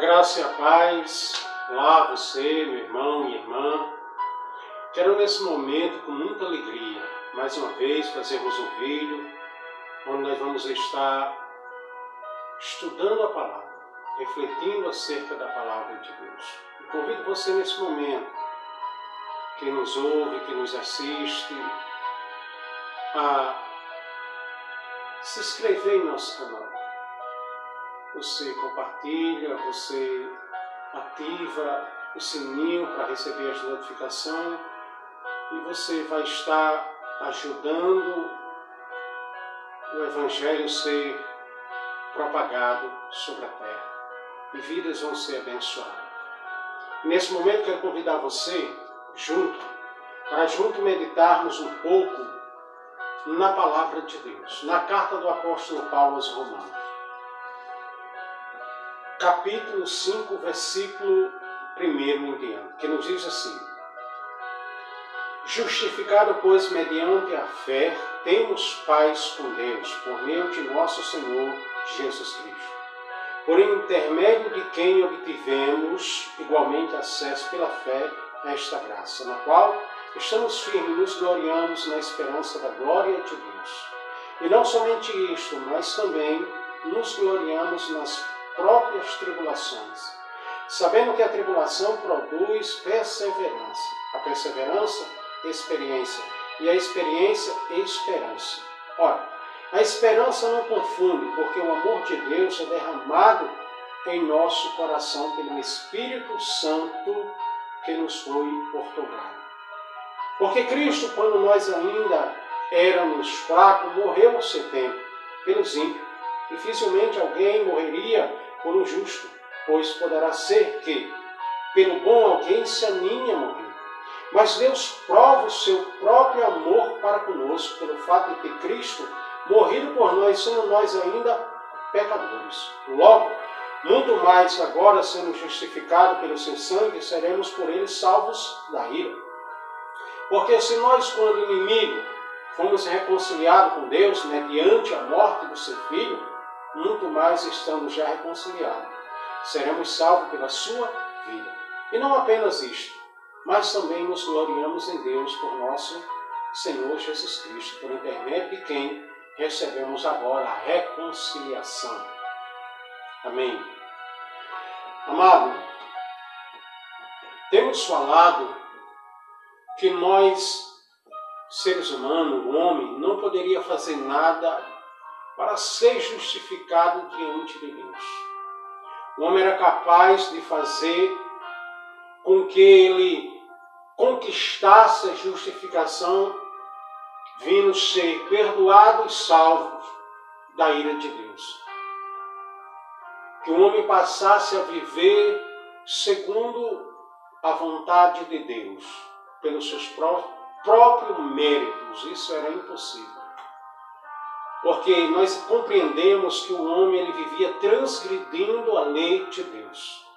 graça e a paz, lá você, meu irmão, minha irmã. Quero nesse momento, com muita alegria, mais uma vez fazermos um vídeo onde nós vamos estar estudando a palavra, refletindo acerca da palavra de Deus. E convido você nesse momento, que nos ouve, que nos assiste, a se inscrever em nosso canal. Você compartilha, você ativa o sininho para receber as notificações e você vai estar ajudando o Evangelho ser propagado sobre a terra e vidas vão ser abençoadas. Nesse momento quero convidar você para junto meditarmos um pouco na palavra de Deus, na carta do apóstolo Paulo aos Romanos. Capítulo 5, versículo 1 em diante, que nos diz assim: justificado, pois, mediante a fé, temos paz com Deus, por meio de nosso Senhor Jesus Cristo, por intermédio de quem obtivemos igualmente acesso pela fé a esta graça, na qual estamos firmes e nos gloriamos na esperança da glória de Deus. E não somente isto, mas também nos gloriamos nas próprias tribulações, sabendo que a tribulação produz perseverança, a perseverança, experiência, e a experiência, esperança. Ora, a esperança não confunde, porque o amor de Deus é derramado em nosso coração pelo Espírito Santo que nos foi outorgado. Porque Cristo, quando nós ainda éramos fracos, morreu no seu tempo pelos ímpios. Dificilmente alguém morreria por um justo, pois poderá ser que, pelo bom, alguém se anime a morrer. Mas Deus prova o seu próprio amor para conosco, pelo fato de ter Cristo morrido por nós, sendo nós ainda pecadores. Logo, muito mais agora, sendo justificados pelo seu sangue, seremos por ele salvos da ira. Porque se nós, quando inimigo, fomos reconciliados com Deus mediante a morte do seu Filho, muito mais estando já reconciliados, seremos salvos pela sua vida. E não apenas isto, mas também nos gloriamos em Deus por nosso Senhor Jesus Cristo, por intermédio de quem recebemos agora a reconciliação. Amém. Amado, temos falado que nós, seres humanos, o homem, não poderia fazer nada para ser justificado diante de Deus. O homem era capaz de fazer com que ele conquistasse a justificação, vindo ser perdoado e salvo da ira de Deus. Que o homem passasse a viver segundo a vontade de Deus, pelos seus próprios méritos. Isso era impossível. Porque nós compreendemos que o homem ele vivia transgredindo a lei de Deus.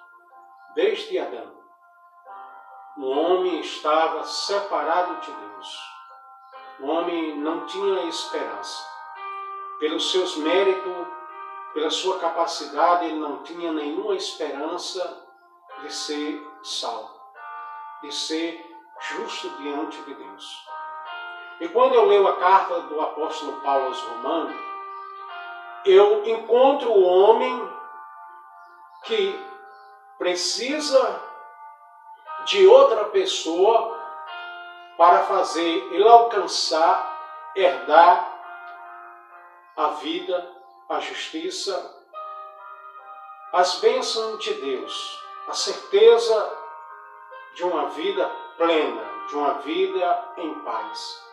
Desde Adão, o homem estava separado de Deus. O homem não tinha esperança. Pelos seus méritos, pela sua capacidade, ele não tinha nenhuma esperança de ser salvo, de ser justo diante de Deus. E quando eu leio a carta do apóstolo Paulo aos Romanos, eu encontro o homem que precisa de outra pessoa para fazer ele alcançar, herdar a vida, a justiça, as bênçãos de Deus, a certeza de uma vida plena, de uma vida em paz.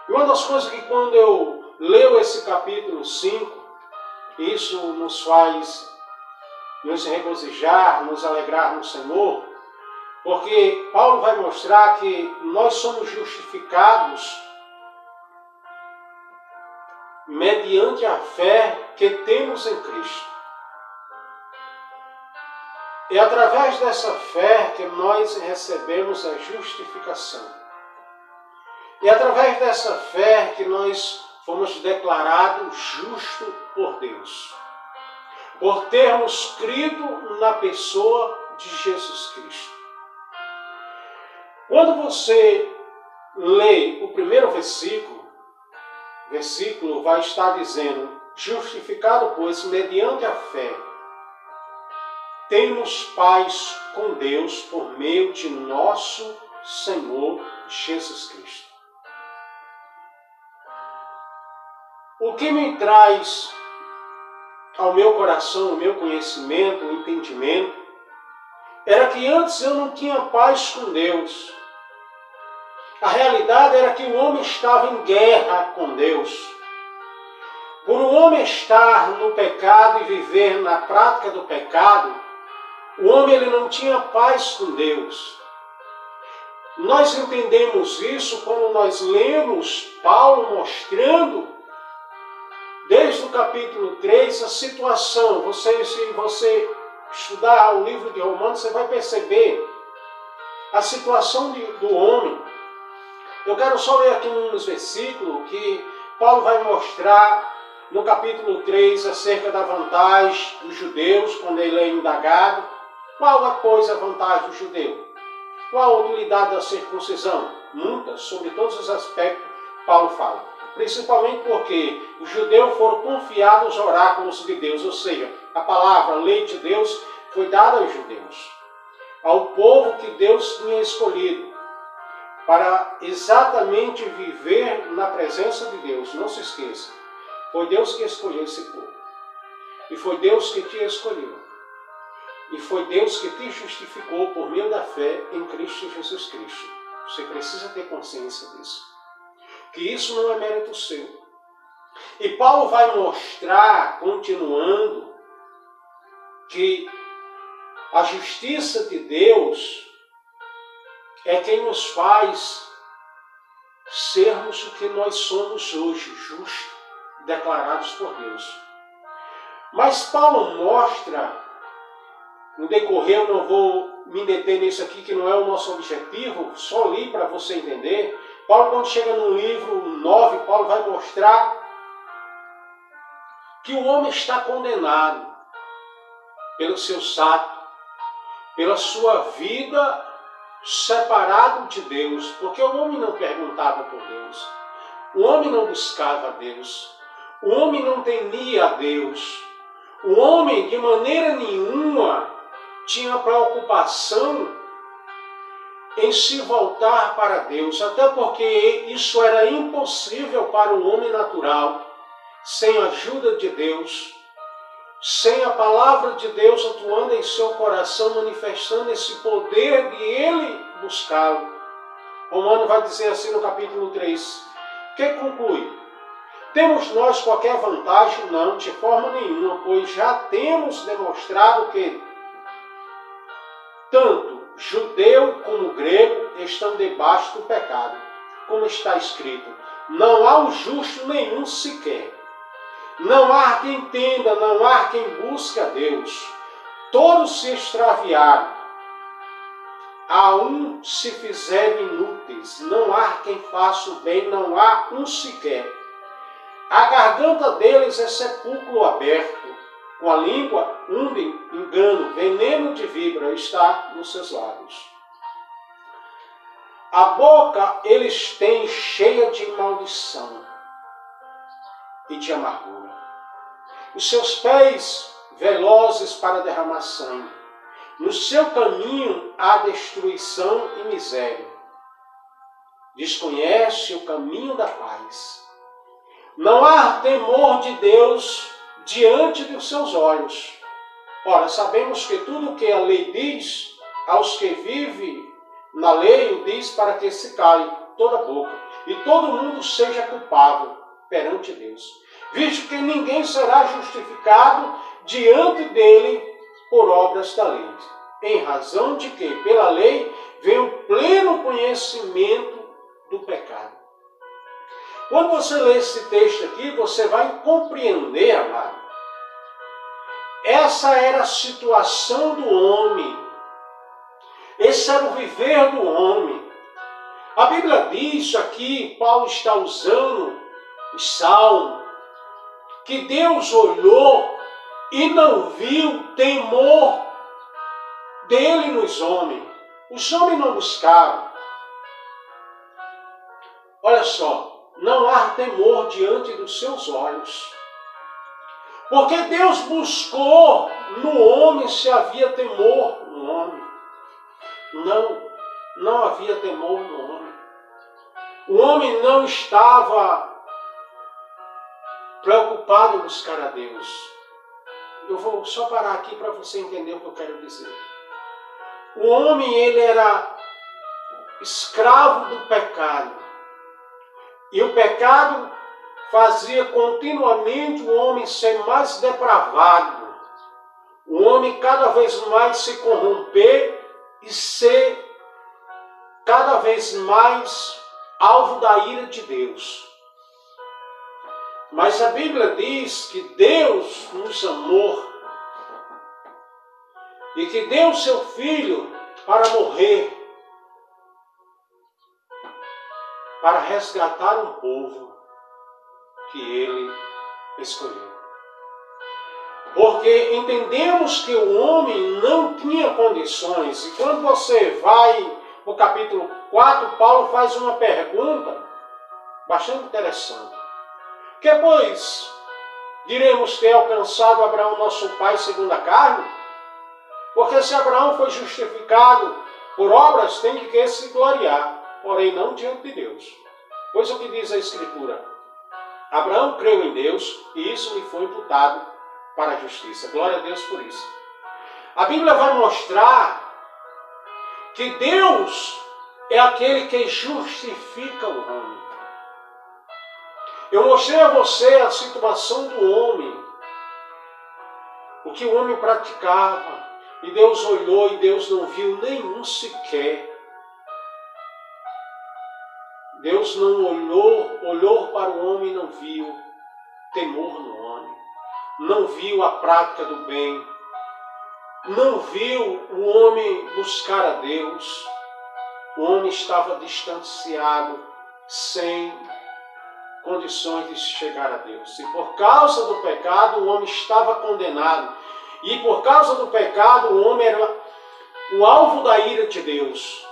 E uma das coisas que quando eu leio esse capítulo 5, isso nos faz nos regozijar, nos alegrar no Senhor, porque Paulo vai mostrar que nós somos justificados mediante a fé que temos em Cristo. É através dessa fé que nós recebemos a justificação. E através dessa fé que nós fomos declarados justos por Deus. por termos crido na pessoa de Jesus Cristo. Quando você lê o primeiro versículo vai estar dizendo: justificado, pois, mediante a fé, temos paz com Deus por meio de nosso Senhor Jesus Cristo. O que me traz ao meu coração, o meu conhecimento, o entendimento, era que antes eu não tinha paz com Deus. A realidade era que o homem estava em guerra com Deus. Por o homem estar no pecado e viver na prática do pecado, o homem ele não tinha paz com Deus. Nós entendemos isso quando nós lemos Paulo mostrando, desde o capítulo 3, a situação. Se você estudar o livro de Romanos, você vai perceber a situação do homem. Eu quero só ler aqui uns versículos que Paulo vai mostrar no capítulo 3 acerca da vantagem dos judeus, quando ele é indagado. Qual, pois, a vantagem do judeu? Qual a utilidade da circuncisão? Muitas, sobre todos os aspectos, Paulo fala. Principalmente porque os judeus foram confiados aos oráculos de Deus, ou seja, a palavra, a lei de Deus foi dada aos judeus, ao povo que Deus tinha escolhido, para exatamente viver na presença de Deus. Não se esqueça, foi Deus que escolheu esse povo. E foi Deus que te escolheu. E foi Deus que te justificou por meio da fé em Cristo Jesus Cristo. Você precisa ter consciência disso. Que isso não é mérito seu. E Paulo vai mostrar, continuando, que a justiça de Deus é quem nos faz sermos o que nós somos hoje, justos, declarados por Deus. Mas Paulo mostra, no decorrer, eu não vou me deter nisso aqui, que não é o nosso objetivo, só li para você entender. Paulo, quando chega no livro 9, Paulo vai mostrar que o homem está condenado pelo seu atos, pela sua vida separado de Deus, porque o homem não perguntava por Deus, o homem não buscava Deus, o homem não temia a Deus, o homem de maneira nenhuma tinha preocupação em se voltar para Deus, até porque isso era impossível para o homem natural, sem a ajuda de Deus, sem a palavra de Deus atuando em seu coração, manifestando esse poder de ele buscá-lo. Romano vai dizer assim no capítulo 3, que conclui: temos nós qualquer vantagem? Não, de forma nenhuma, pois já temos demonstrado que tanto judeu como grego estão debaixo do pecado, como está escrito: não há um justo nenhum sequer. Não há quem entenda, não há quem busque a Deus. Todos se extraviaram. A um se fizeram inúteis. Não há quem faça o bem, não há um sequer. A garganta deles é sepulcro aberto. Com a língua hundem engano, veneno de víbora está nos seus lábios. A boca eles têm cheia de maldição e de amargura. Os seus pés velozes para derramar sangue. No seu caminho há destruição e miséria. Desconhece o caminho da paz. Não há temor de Deus diante dos seus olhos. Ora, sabemos que tudo o que a lei diz, aos que vivem na lei, o diz para que se cale toda a boca e todo mundo seja culpável perante Deus, visto que ninguém será justificado diante dele por obras da lei, em razão de que, pela lei, vem o pleno conhecimento do pecado. Quando você lê esse texto aqui, você vai compreender, amado, essa era a situação do homem, esse era o viver do homem. A Bíblia diz aqui, Paulo está usando o Salmo, que Deus olhou e não viu temor dele nos homens. Os homens não buscaram. Olha só, não há temor diante dos seus olhos. Porque Deus buscou no homem se havia temor no homem. Não havia temor no homem. O homem não estava preocupado em buscar a Deus. Eu vou só parar aqui para você entender o que eu quero dizer. O homem, ele era escravo do pecado. E o pecado fazia continuamente o homem ser mais depravado. O homem cada vez mais se corromper e ser cada vez mais alvo da ira de Deus. Mas a Bíblia diz que Deus nos amou e que deu seu Filho para morrer, para resgatar um povo que Ele escolheu. Porque entendemos que o homem não tinha condições. E quando você vai no capítulo 4, Paulo faz uma pergunta bastante interessante. Que pois diremos ter alcançado Abraão, nosso pai, segundo a carne? Porque se Abraão foi justificado por obras, tem que se gloriar, porém não diante de Deus. Pois o que diz a Escritura? Abraão creu em Deus e isso lhe foi imputado para a justiça. Glória a Deus por isso. A Bíblia vai mostrar que Deus é aquele que justifica o homem. Eu mostrei a você a situação do homem, o que o homem praticava, e Deus olhou e Deus não viu nenhum sequer. Deus não olhou para o homem e não viu temor no homem, não viu a prática do bem, não viu o homem buscar a Deus. O homem estava distanciado, sem condições de chegar a Deus. E por causa do pecado, o homem estava condenado. E por causa do pecado, o homem era o alvo da ira de Deus.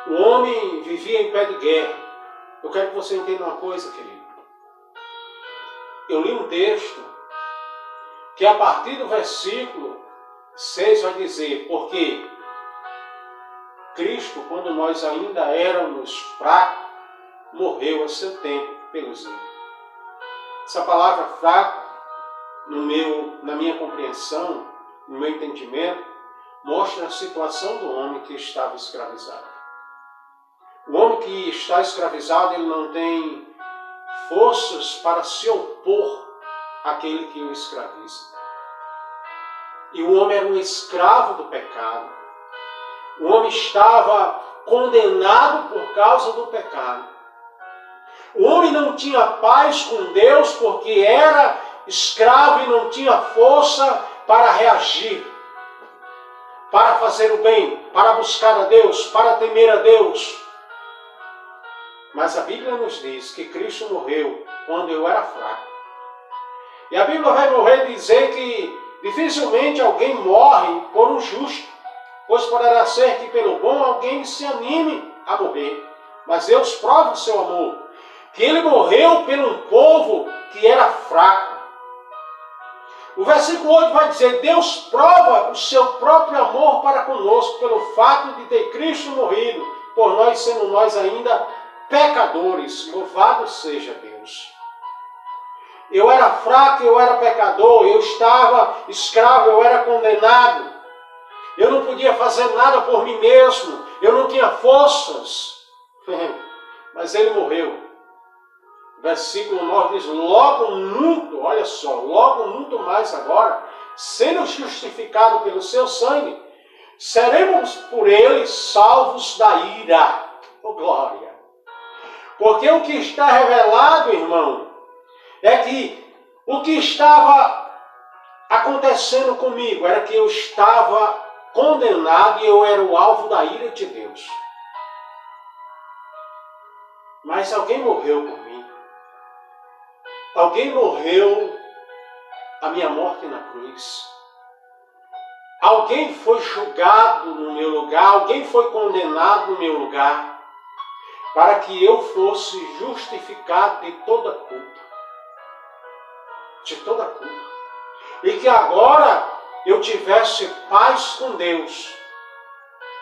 O homem vivia em pé de guerra. Eu quero que você entenda uma coisa, querido. Eu li um texto que a partir do versículo 6 vai dizer: porque Cristo, quando nós ainda éramos fracos, morreu a seu tempo pelos ímpios. Essa palavra fraco, na minha compreensão, no meu entendimento, mostra a situação do homem que estava escravizado. O homem que está escravizado, ele não tem forças para se opor àquele que o escraviza. E o homem era um escravo do pecado. O homem estava condenado por causa do pecado. O homem não tinha paz com Deus porque era escravo e não tinha força para reagir, para fazer o bem, para buscar a Deus, para temer a Deus. Mas a Bíblia nos diz que Cristo morreu quando eu era fraco. E a Bíblia vai morrer dizer que dificilmente alguém morre por um justo, pois poderá ser que pelo bom alguém se anime a morrer. Mas Deus prova o seu amor, que Ele morreu por um povo que era fraco. O versículo 8 vai dizer: Deus prova o seu próprio amor para conosco pelo fato de ter Cristo morrido por nós, sendo nós ainda pecadores. Louvado seja Deus. Eu era fraco, eu era pecador, eu estava escravo, eu era condenado. Eu não podia fazer nada por mim mesmo, eu não tinha forças. Mas Ele morreu. Versículo 9 diz: logo muito, olha só, logo muito mais agora, sendo justificado pelo seu sangue, seremos por Ele salvos da ira. Oh, glória! Porque o que está revelado, irmão, é que o que estava acontecendo comigo era que eu estava condenado e eu era o alvo da ira de Deus. Mas alguém morreu por mim. Alguém morreu a minha morte na cruz. Alguém foi julgado no meu lugar, alguém foi condenado no meu lugar, para que eu fosse justificado de toda culpa. De toda culpa. E que agora eu tivesse paz com Deus.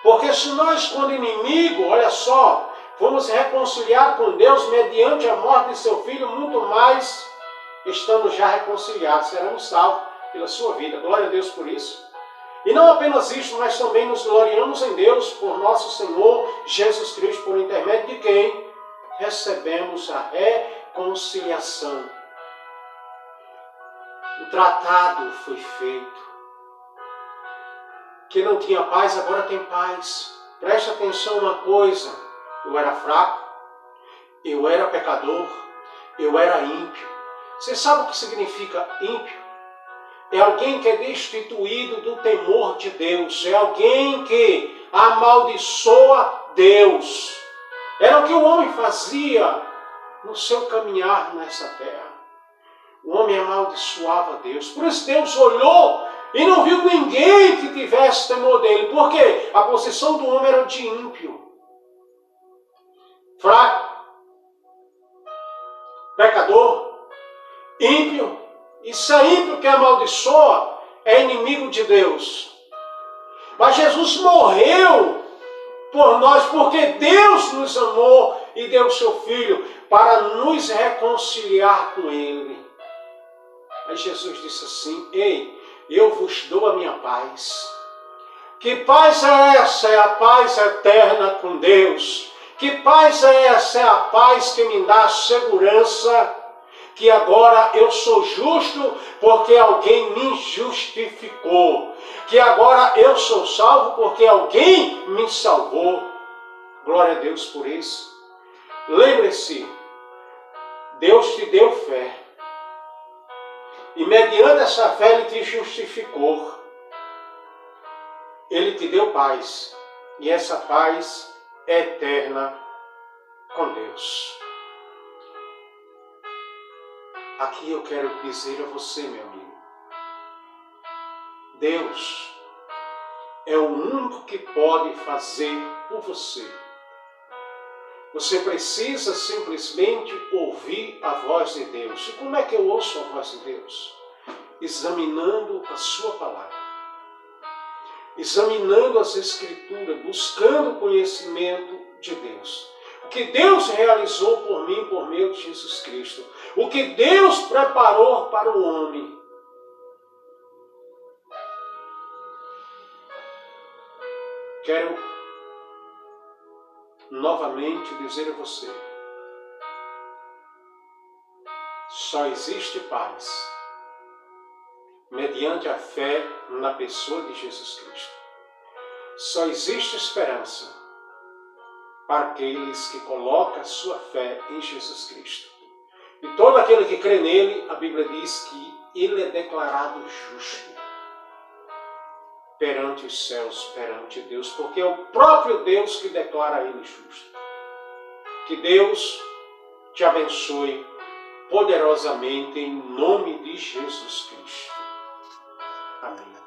Porque se nós, quando inimigo, olha só, fomos reconciliados com Deus mediante a morte de seu Filho, muito mais estamos já reconciliados, seremos salvos pela sua vida. Glória a Deus por isso. E não apenas isso, mas também nos gloriamos em Deus por nosso Senhor Jesus Cristo, por intermédio de quem recebemos a reconciliação. O tratado foi feito. Quem não tinha paz, agora tem paz. Preste atenção uma coisa. Eu era fraco, eu era pecador, eu era ímpio. Você sabe o que significa ímpio? É alguém que é destituído do temor de Deus. É alguém que amaldiçoa Deus. Era o que o homem fazia no seu caminhar nessa terra. O homem amaldiçoava Deus. Por isso Deus olhou e não viu ninguém que tivesse temor dele. Por quê? A posição do homem era de ímpio. Fraco. Pecador. Ímpio. E se é ímpio que amaldiçoa, é inimigo de Deus. Mas Jesus morreu por nós, porque Deus nos amou e deu o seu Filho para nos reconciliar com Ele. Aí Jesus disse assim: ei, eu vos dou a minha paz. Que paz é essa? É a paz eterna com Deus. Que paz é essa? É a paz que me dá segurança que agora eu sou justo porque alguém me justificou. Que agora eu sou salvo porque alguém me salvou. Glória a Deus por isso. Lembre-se, Deus te deu fé. E mediante essa fé Ele te justificou. Ele te deu paz. E essa paz é eterna com Deus. Aqui eu quero dizer a você, meu amigo. Deus é o único que pode fazer por você. Você precisa simplesmente ouvir a voz de Deus. E como é que eu ouço a voz de Deus? Examinando a sua palavra. Examinando as Escrituras, buscando o conhecimento de Deus. O que Deus realizou por mim, por meio de Jesus Cristo. O que Deus preparou para o homem. Quero novamente dizer a você. Só existe paz mediante a fé na pessoa de Jesus Cristo. Só existe esperança para aqueles que colocam a sua fé em Jesus Cristo. E todo aquele que crê nele, a Bíblia diz que ele é declarado justo perante os céus, perante Deus, porque é o próprio Deus que declara ele justo. Que Deus te abençoe poderosamente em nome de Jesus Cristo. Amém.